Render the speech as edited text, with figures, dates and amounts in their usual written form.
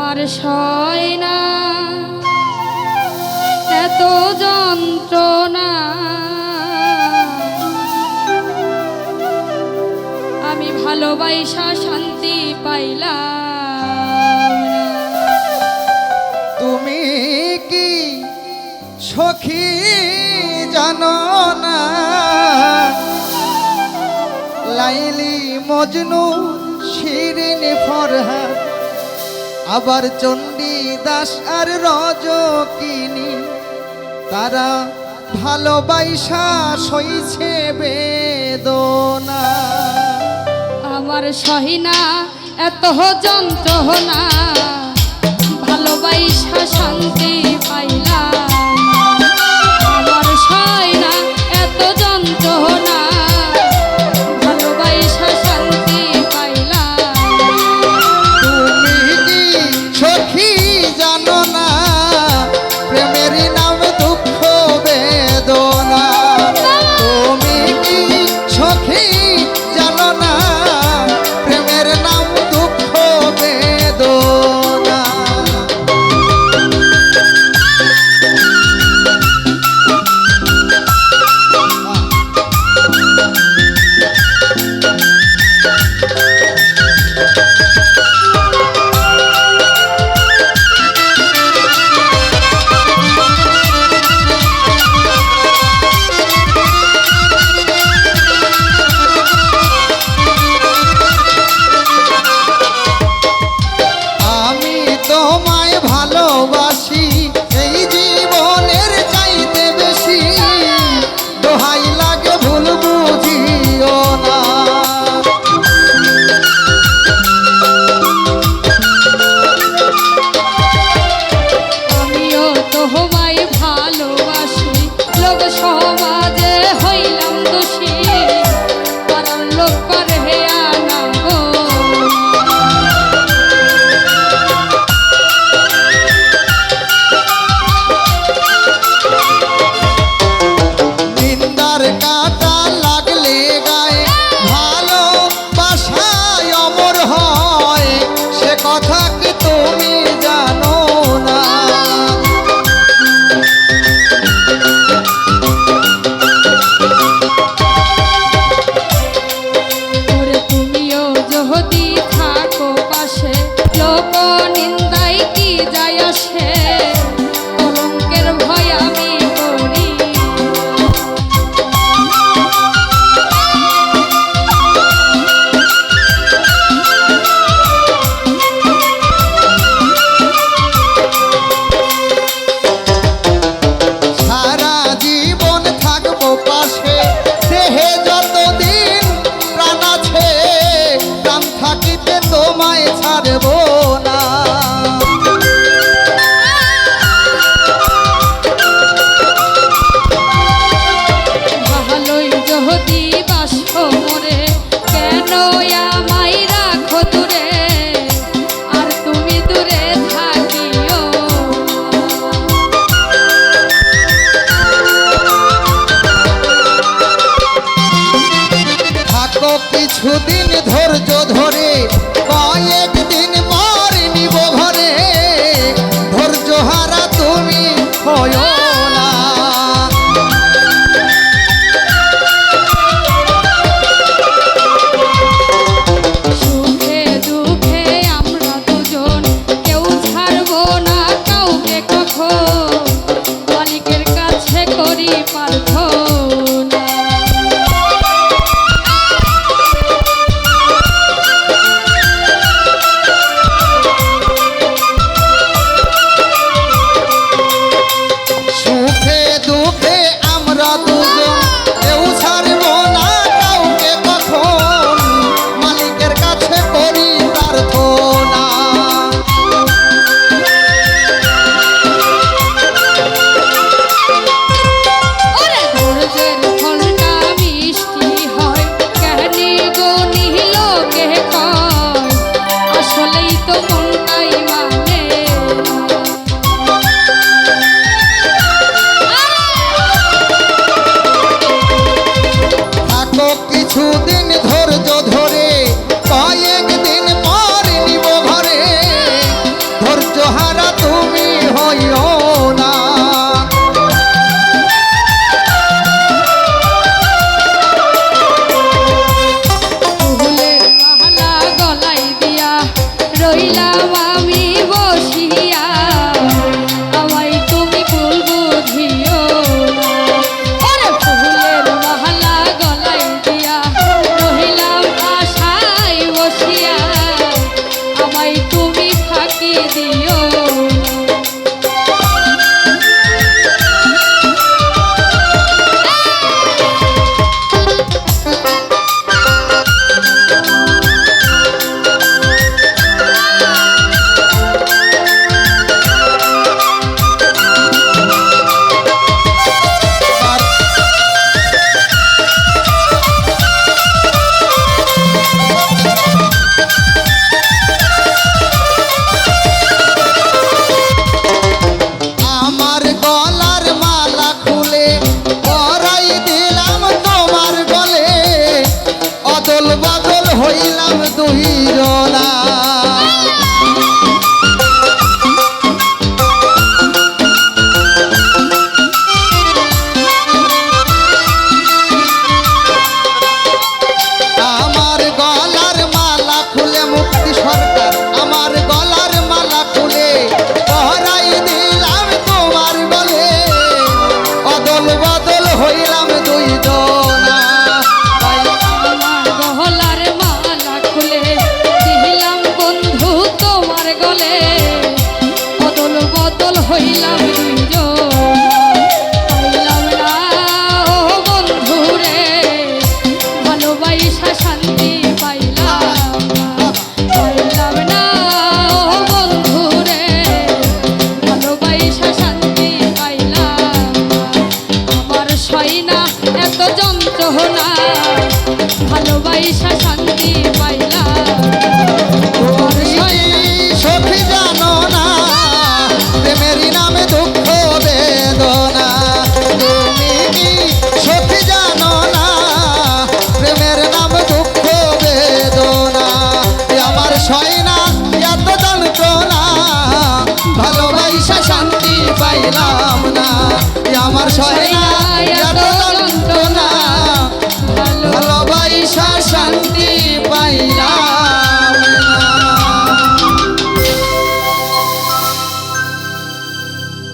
আমার সয় না এত যন্ত্রণা, আমি ভালোবাসা শান্তি পাইলাম না। তুমি কি সখী জানো না, লাইলি মজনু শিরিন ফরহাদ আবার চণ্ডী দাস আর রজকিনী তারা ভালোবাসা সইছে বেদনা। আমার সহিনা এত যন্ত্রণা, ভালোবাসা শান্তি পাইলাম। আমার সহিনা এত যন্ত্রণা, ভালোবাসা শান্তি পাইলাম। তুমি কি সখী জানো না, প্রেমের নাম দুঃখ বেদনা। তুমি কি সখী জানো না, প্রেমের নাম দুঃখ বেদনা। তোমায় ভালোবাসি এই জীবনের চাইতে বেশি, দোহাই লাগে ভুল বুঝিও না। আমিও তোমায় ভালোবাসি, লোক সমাজে হইলাম দোষী, পাড়ার লোক করে আনা গো। নিন্দার কাঁটা লাগলে গায়ে ভালোবাসায় অমর হয়, সে কথা কি তুমি জানো না। ওরে তুমিও যদি থাকো পাশে, লোক নিন্দাই কি যায় আসে, কলঙ্কের ভয় আমি করি। সারা জীবন থাকবো পাশে, দেহে যতদিন প্রাণ আছে, প্রাণ থাকিতে তোমায় ছাড়বো না। ভালোই যদি বাসো মোরে, কেন আমায় রাখো দূরে, আর তুমি দূরে থাকিও। থাকো কিছুদিন ধৈর্য ধরে, কয়েকদিন পর নিব ঘরে, ধৈর্য হারা তুমি হয় না। সুখে দুঃখে আমরা দুজন কেউ ছাড়বো না কাউকে কখন, মালিকের কাছে করি প্রার্থনা। সুখে দুঃখে আমরা দুজন কেউ ছাড়বো না কাউকে কখন, মালিকের কাছে করি প্রার্থনা। ওরে ধৈর্যের ফলটা মিষ্টি হয়, কেহনি গো নিহিলোকে কয়, আসলেই তো মনটাই মানে থাকো কিছুদিন ধৈর্য ধরে, কয়েকদিন পর নিব ঘরে, রইলাম আমি বসিয়া আমায় তুমি ভুল বুঝিও না। ওরে ফুলের মালা গলায় দিয়া রহিলাম আশায় বসিয়া আমায় তুমি ফাঁকি দিও না। আমার গলার মালা খুলে পরাই দিলাম তোমার গলে, অদল বদল হইলাম দুইজনা। আমার গলার মালা খুলে মুক্তি সরকার, আমার গলার মালা খুলে পরাই দিলাম তোমার গলে, অদল বদল হইলাম দুইজনা। আমার গলার মালা খুলে দিলাম বন্ধু তোমার গলে, বদল বদল হইলাম দুইজন। পাইলাম না ও বন্ধু রে ভালোবাসা শান্তি পাইলাম না। পাইলাম না ও বন্ধু রে ভালোবাসা শান্তি পাইলাম না। আমার সইনা এত যন্ত্রণা ভালোবাসা শান্তি পাইলাম। আমার সইনা সখী জানো না প্রেমেরই নামে দুঃখ বেদনা, তুমি কি সখী জানো না প্রেমের নাম দুঃখ বেদনা। আমার সয়না এত যন্ত্রণা ভালোবাসা শান্তি পাইলাম না, আমার সয়